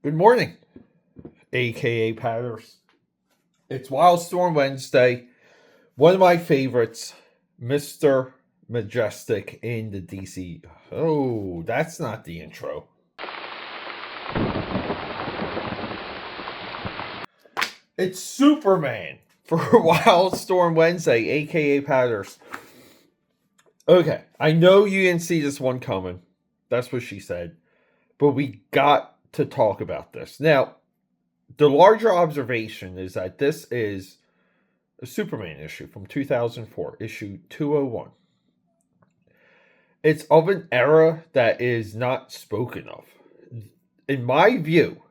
Good morning, aka Patters. It's Wildstorm Wednesday. One of my favorites, Mr. Majestic in the DC. Oh, that's not the intro. It's Superman for Wildstorm Wednesday, aka Patters. Okay, I know you didn't see this one coming. That's what she said. But we got to talk about this. Now, the larger observation is that this is a Superman issue from 2004, issue 201. It's of an era that is not spoken of. In my view,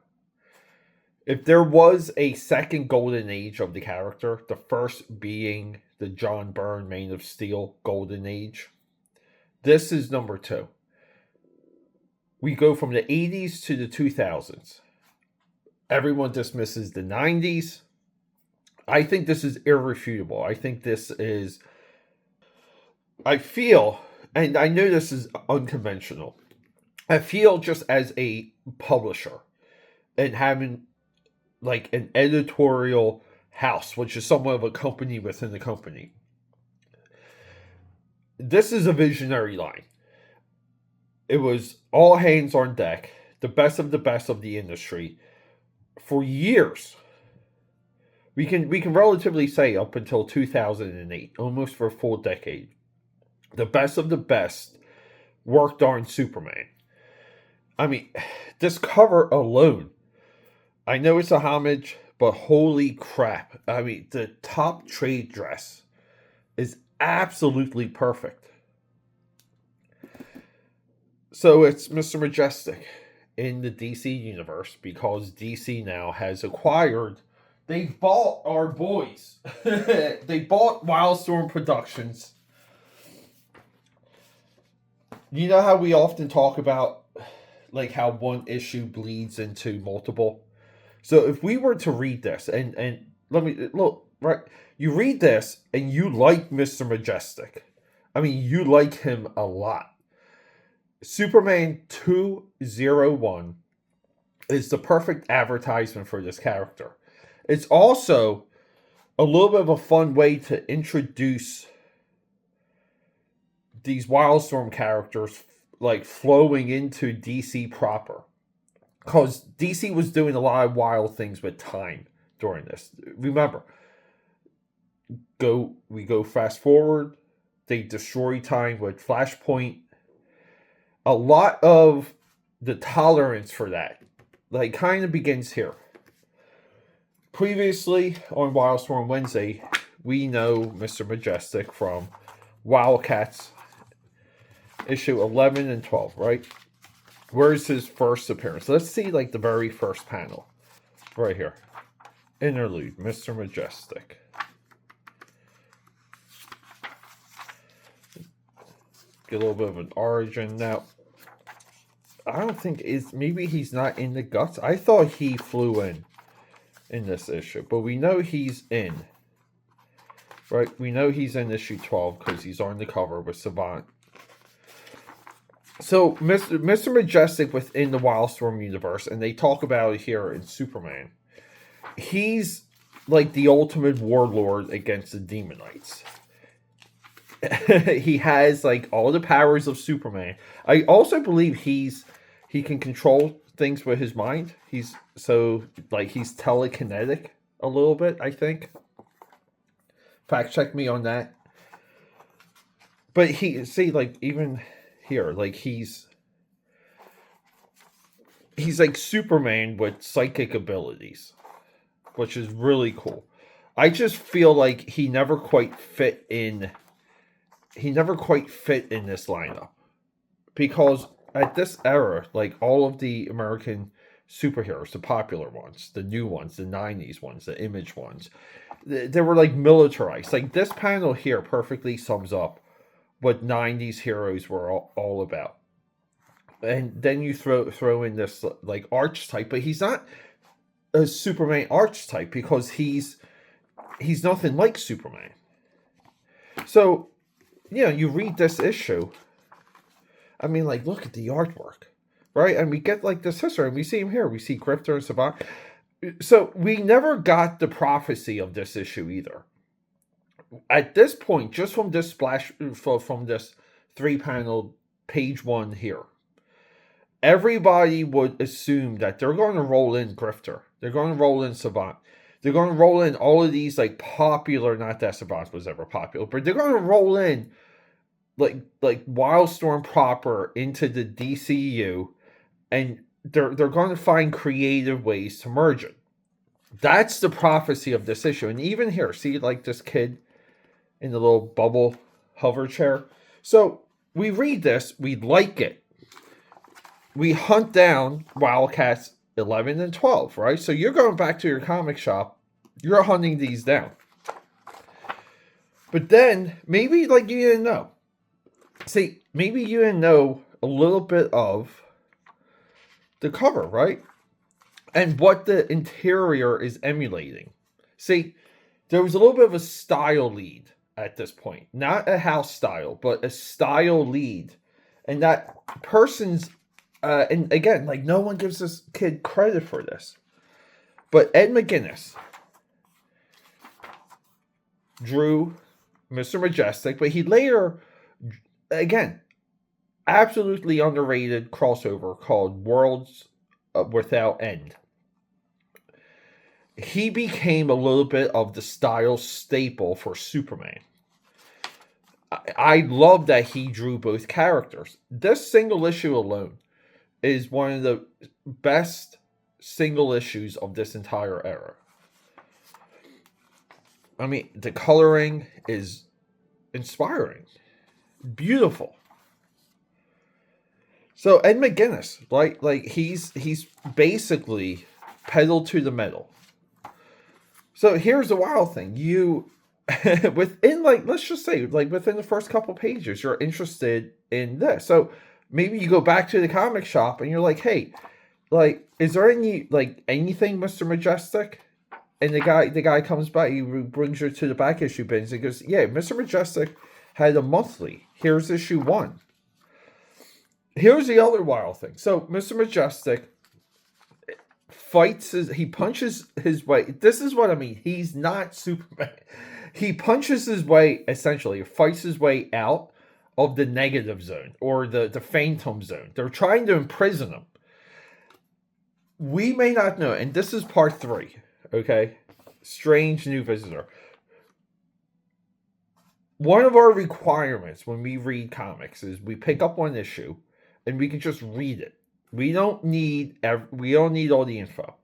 if there was a second golden age of the character, the first being the John Byrne Man of Steel golden age, this is number two. We go from the 80s to the 2000s. Everyone dismisses the 90s. I think this is irrefutable. I think this is, I feel, and I know this is unconventional, I feel just as a publisher and having like an editorial house, which is somewhat of a company within the company. This is a visionary line. It was all hands on deck, the best of the industry for years. We can relatively say up until 2008, almost for a full decade. The best of the best worked on Superman. I mean, this cover alone, I know it's a homage, but holy crap. I mean, the top trade dress is absolutely perfect. So it's Mr. Majestic in the DC universe because DC now has acquired, they bought our boys. They bought Wildstorm Productions. You know how we often talk about like how one issue bleeds into multiple? So if we were to read this and let me look, right, you read this and you like Mr. Majestic. I mean, you like him a lot. Superman 201 is the perfect advertisement for this character. It's also a little bit of a fun way to introduce these Wildstorm characters like flowing into DC proper. Because DC was doing a lot of wild things with time during this. Remember, we go fast forward, they destroy time with Flashpoint. A lot of the tolerance for that, like, kind of begins here. Previously on Wildstorm Wednesday, we know Mr. Majestic from Wildcats issue 11 and 12, right? Where's his first appearance? Let's see, like, the very first panel. Right here. Interlude, Mr. Majestic. Get a little bit of an origin now. I don't think maybe he's not in the guts. I thought he flew in this issue, but we know he's in. Right? We know he's in issue 12 because he's on the cover with Savant. So Mr. Majestic within the Wildstorm universe, and they talk about it here in Superman. He's like the ultimate warlord against the Demonites. He has like all the powers of Superman. I also believe he can control things with his mind. He's telekinetic a little bit, I think. Fact check me on that. But even here, like he's like Superman with psychic abilities, which is really cool. I just feel like he never quite fit in this lineup because at this era, like all of the American superheroes, the popular ones, the new ones, the 90s ones, the Image ones, they were like militarized. Like this panel here perfectly sums up what 90s heroes were all about. And then you throw in this like archetype, but he's not a Superman archetype because he's nothing like Superman. So, you read this issue. I mean, like, look at the artwork. right? And we get like this history, and we see him here. We see Grifter and Savant. So we never got the prophecy of this issue either. At this point, just from this splash, from this 3-panel page 1 here, everybody would assume that they're going to roll in Grifter. They're going to roll in Savant. They're going to roll in all of these like popular, not that Savant was ever popular, but they're going to roll in like WILDSTORM proper into the DCU, and they're going to find creative ways to merge it. That's the prophecy of this issue. And even here, see like this kid in the little bubble hover chair. So we read this, we like it. We hunt down Wildcats 11 and 12, right? So you're going back to your comic shop, you're hunting these down. But then maybe like you didn't know. See, maybe you didn't know a little bit of the cover, right? And what the interior is emulating. See, there was a little bit of a style lead at this point. Not a house style, but a style lead. And that person's, and again, like no one gives this kid credit for this. But Ed McGuinness drew Mr. Majestic, but he later, again, absolutely underrated crossover called Worlds Without End. He became a little bit of the style staple for Superman. I love that he drew both characters. This single issue alone is one of the best single issues of this entire era. I mean, the coloring is inspiring, beautiful. So Ed McGuinness, like he's basically pedal to the metal. So here's the wild thing: you within like let's just say like within the first couple pages, you're interested in this. So maybe you go back to the comic shop and you're like, hey, like, is there anything Mr. Majestic? And the guy comes by, he brings you to the back issue bins and goes, yeah, Mr. Majestic had a monthly. Here's issue 1. Here's the other wild thing. So Mr. Majestic he punches his way. This is what I mean. He's not Superman. He punches his way, essentially, fights his way out of the negative zone or the phantom zone. They're trying to imprison him. We may not know, and this is part 3, okay? Strange New Visitor. One of our requirements when we read comics is we pick up one issue and we can just read it. We don't need all the info.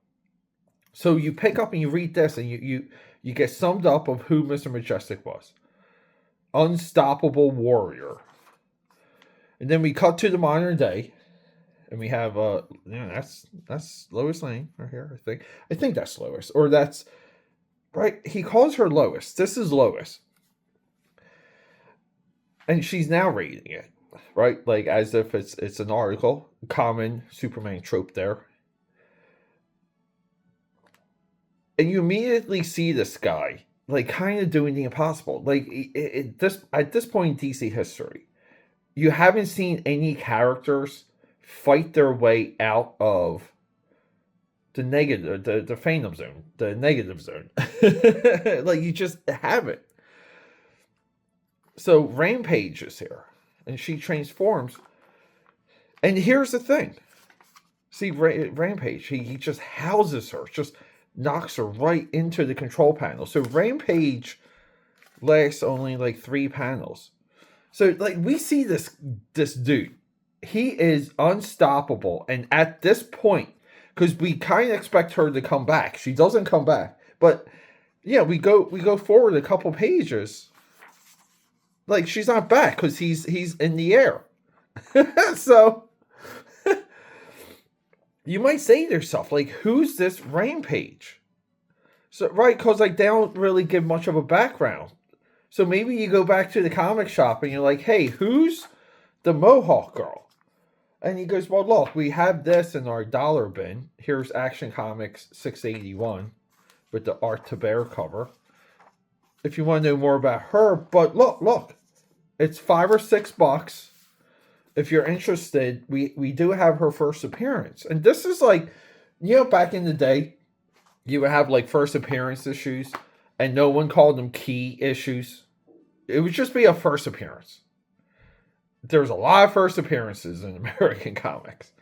So you pick up and you read this and you get summed up of who Mr. Majestic was. Unstoppable warrior. And then we cut to the modern day. And we have that's Lois Lane right here, I think. I think that's Lois. Or that's right. He calls her Lois. This is Lois. And she's now reading it. Right? Like as if it's an article. Common Superman trope there. And you immediately see this guy like kind of doing the impossible. Like at this point in DC history, you haven't seen any characters fight their way out of the negative, the phantom zone, the negative zone. Like you just haven't. So Rampage is here, and she transforms. And here's the thing. See, Rampage, he just houses her, just knocks her right into the control panel. So Rampage lasts only like 3 panels. So like we see this dude. He is unstoppable. And at this point, because we kind of expect her to come back. She doesn't come back. But yeah, we go forward a couple pages. Like she's not back because he's in the air. So you might say to yourself, like, who's this Rampage? So right, because like they don't really give much of a background. So maybe you go back to the comic shop and you're like, hey, who's the Mohawk girl? And he goes, well, look, we have this in our dollar bin. Here's Action Comics 681 with the Art to Bear cover. If you want to know more about her, but look, it's $5 or $6. if you're interested, we do have her first appearance. And this is like, back in the day, you would have like first appearance issues, and no one called them key issues. It would just be a first appearance. There's a lot of first appearances in American comics.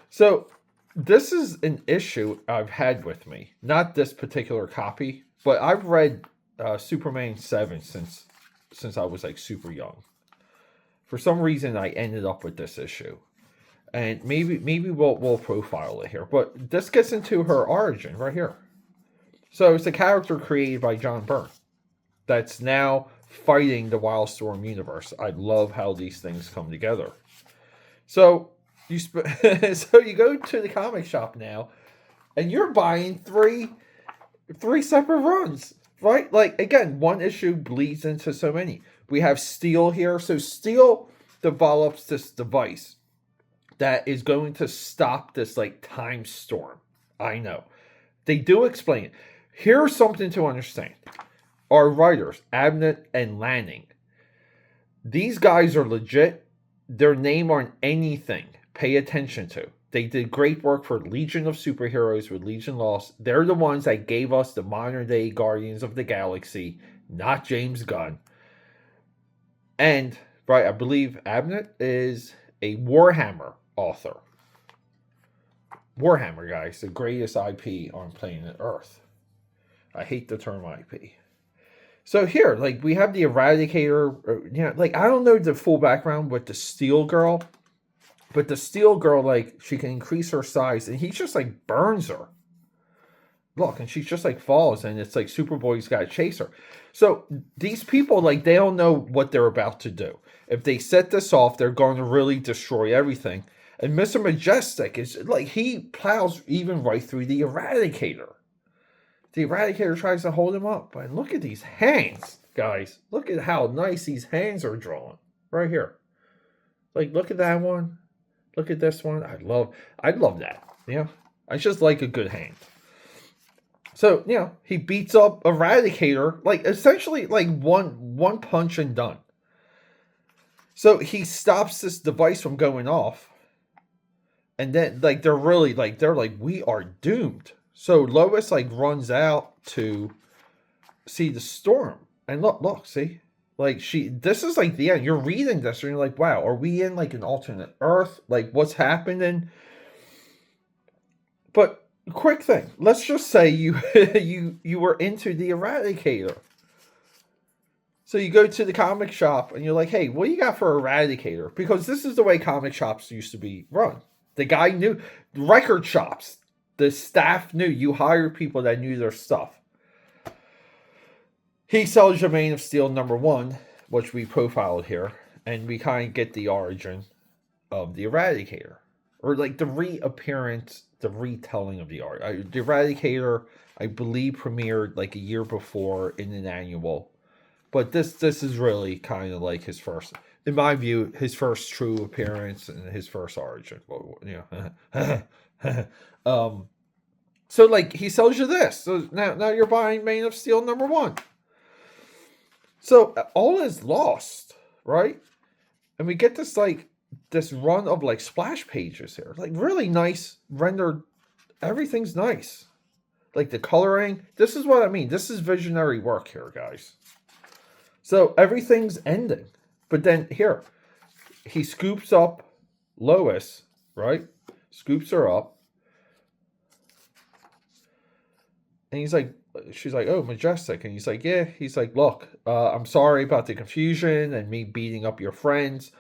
So this is an issue I've had with me. Not this particular copy, but I've read Superman 7 since I was like super young. For some reason, I ended up with this issue, and maybe we'll profile it here. But this gets into her origin right here. So it's a character created by John Byrne that's now fighting the WILDSTORM universe. I love how these things come together. So so you go to the comic shop now, and you're buying three separate runs, right? Like, again, one issue bleeds into so many. We have Steel here. So Steel develops this device that is going to stop this like time storm. I know. They do explain it. Here's something to understand. Our writers, Abnett and Lanning, these guys are legit. Their name on anything, pay attention to. They did great work for Legion of Superheroes with Legion Lost. They're the ones that gave us the modern day Guardians of the Galaxy, not James Gunn. And, right, I believe Abnett is a Warhammer author. Warhammer, guys, the greatest IP on planet Earth. I hate the term IP. So here, like, we have the Eradicator. Like, I don't know the full background with the Steel Girl. But the Steel Girl, like, she can increase her size. And he just, like, burns her. Look, and she just, like, falls. And it's like Superboy's got to chase her. So these people, like, they don't know what they're about to do. If they set this off, they're going to really destroy everything. And Mr. Majestic is, like, he plows even right through the Eradicator. The Eradicator tries to hold him up. And look at these hands, guys. Look at how nice these hands are drawn. Right here. Like, look at that one. Look at this one. I'd love that. Yeah. I just like a good hand. So, he beats up Eradicator, like, essentially, like, one punch and done. So, he stops this device from going off. And then, like, they're like, we are doomed. So, Lois, like, runs out to see the storm. And look, see? Like, this is, like, the end. You're reading this, and you're like, wow, are we in, like, an alternate Earth? Like, what's happening? But, quick thing. Let's just say you were into the Eradicator. So you go to the comic shop and you're like, hey, what do you got for Eradicator? Because this is the way comic shops used to be run. The guy knew. Record shops. The staff knew. You hired people that knew their stuff. He sells your Man of Steel #1, which we profiled here. And we kind of get the origin of the Eradicator. Or like the reappearance, the retelling of the art. The Eradicator, I believe, premiered like a year before in an annual. But this is really kind of like his first, in my view, his first true appearance and his first origin. So like he sells you this. So now you're buying Man of Steel #1. So all is lost, right? And we get this like this run of like splash pages here, like really nice rendered. Everything's nice, like the coloring. This is what I mean. This is visionary work here, guys. So everything's ending, but then here, he scoops up Lois, right? Scoops her up, and she's like, oh, Majestic, and he's like, yeah. He's like, look, I'm sorry about the confusion and me beating up your friends.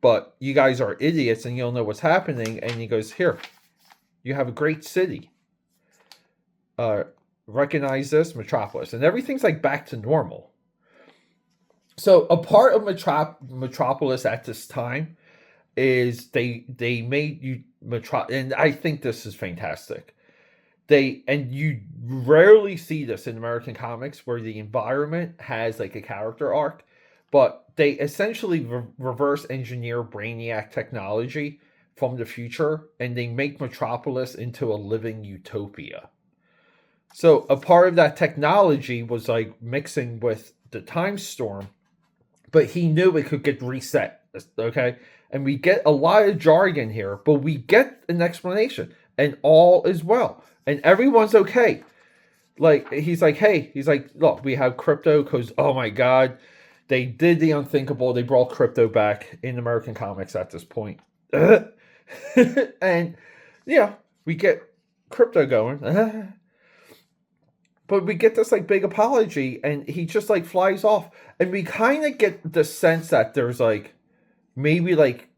But you guys are idiots and you don't know what's happening. And he goes, here, you have a great city. Recognize this, Metropolis. And everything's like back to normal. So a part of Metropolis at this time is they made you and I think this is fantastic. And you rarely see this in American comics where the environment has like a character arc. But they essentially reverse engineer Brainiac technology from the future, and they make Metropolis into a living utopia. So a part of that technology was like mixing with the time storm, but he knew it could get reset, okay? And we get a lot of jargon here, but we get an explanation. And all is well. And everyone's okay. Like, he's like, hey, he's like, look, we have crypto because, oh my God, they did the unthinkable. They brought crypto back in American comics at this point. And, yeah, we get crypto going. But we get this, like, big apology, and he just, like, flies off. And we kind of get the sense that there's, like, maybe, like,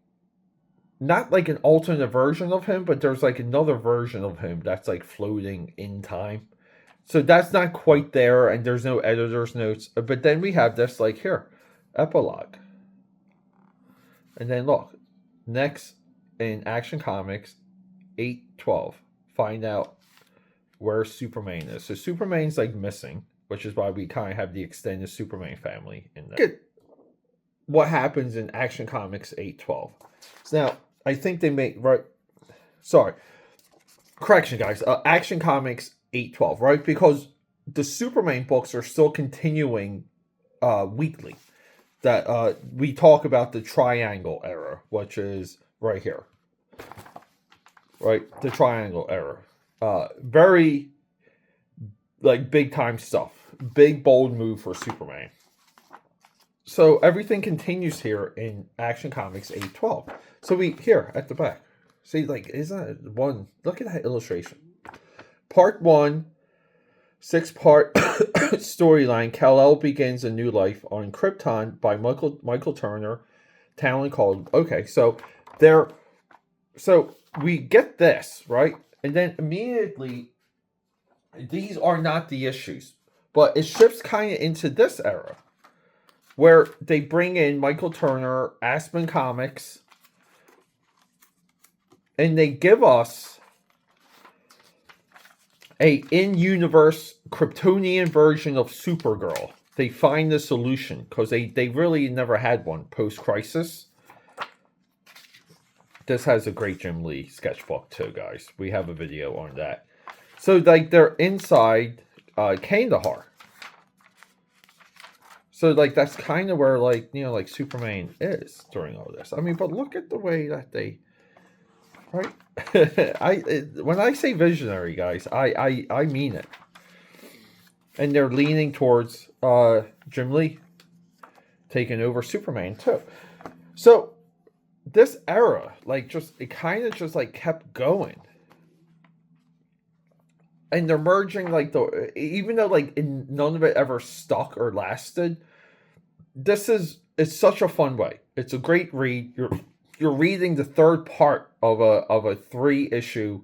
not, like, an alternate version of him, but there's, like, another version of him that's, like, floating in time. So that's not quite there, and there's no editor's notes. But then we have this, like, here, epilogue. And then, look, next in Action Comics 812, find out where Superman is. So Superman's, like, missing, which is why we kind of have the extended Superman family in there. Look at what happens in Action Comics 812. So now, I think they make, right, sorry, correction, guys, Action Comics 812, right? Because the Superman books are still continuing weekly. That we talk about the Triangle era, which is right here. Right? The Triangle era. Very, like, big time stuff. Big, bold move for Superman. So everything continues here in Action Comics 812. So we, here at the back, see, like, isn't it one? Look at that illustration. Part 1, 6-part storyline. Kal-El begins a new life on Krypton by Michael Turner. Talent called. Okay, so there. So we get this, right? And then immediately, these are not the issues. But it shifts kind of into this era, where they bring in Michael Turner, Aspen Comics, and they give us a in-universe Kryptonian version of Supergirl. They find the solution, because they really never had one post-Crisis. This has a great Jim Lee sketchbook too, guys. We have a video on that. So, like, they're inside Kandahar. So, like, that's kind of where, like, you know, like, Superman is during all this. I mean, but look at the way that they, right? When I say visionary, guys, I mean it. And they're leaning towards Jim Lee taking over Superman too. So this era, like, just, it kind of just, like, kept going. And they're merging, like, the, even though, like, none of it ever stuck or lasted, it's such a fun way. It's a great read. You're reading the third part of a 3-issue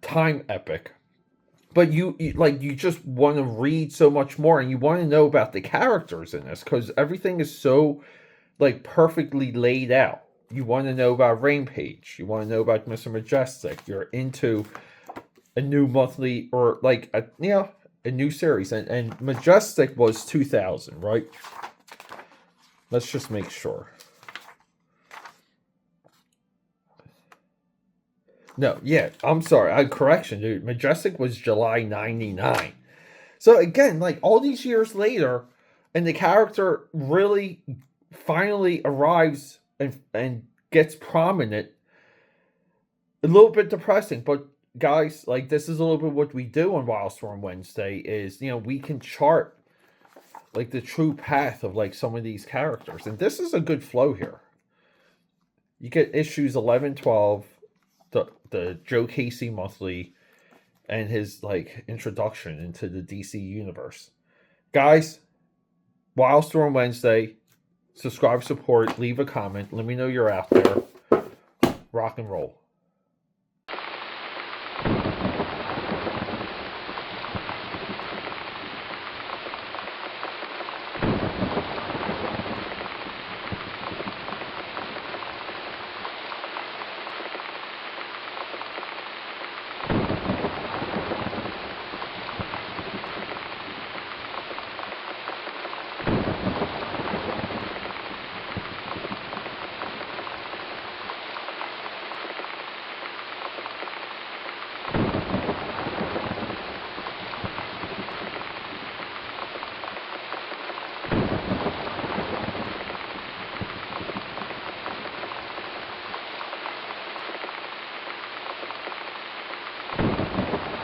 time epic. But you just want to read so much more, and you want to know about the characters in this, because everything is so, like, perfectly laid out. You want to know about Rampage. You want to know about Mr. Majestic. You're into a new monthly, or, like, a new series. And Majestic was 2000, right? Let's just make sure. No, yeah, I'm sorry. Correction, dude. Majestic was July 99. So again, like, all these years later, and the character really finally arrives and gets prominent. A little bit depressing, but guys, like, this is a little bit what we do on WILDSTORM Wednesday is, you know, we can chart, like, the true path of, like, some of these characters. And this is a good flow here. You get issues 11, 12, the Joe Casey monthly, and his, like, introduction into the DC universe. Guys, WILDSTORM Wednesday, subscribe, support, leave a comment, let me know you're out there. Rock and roll.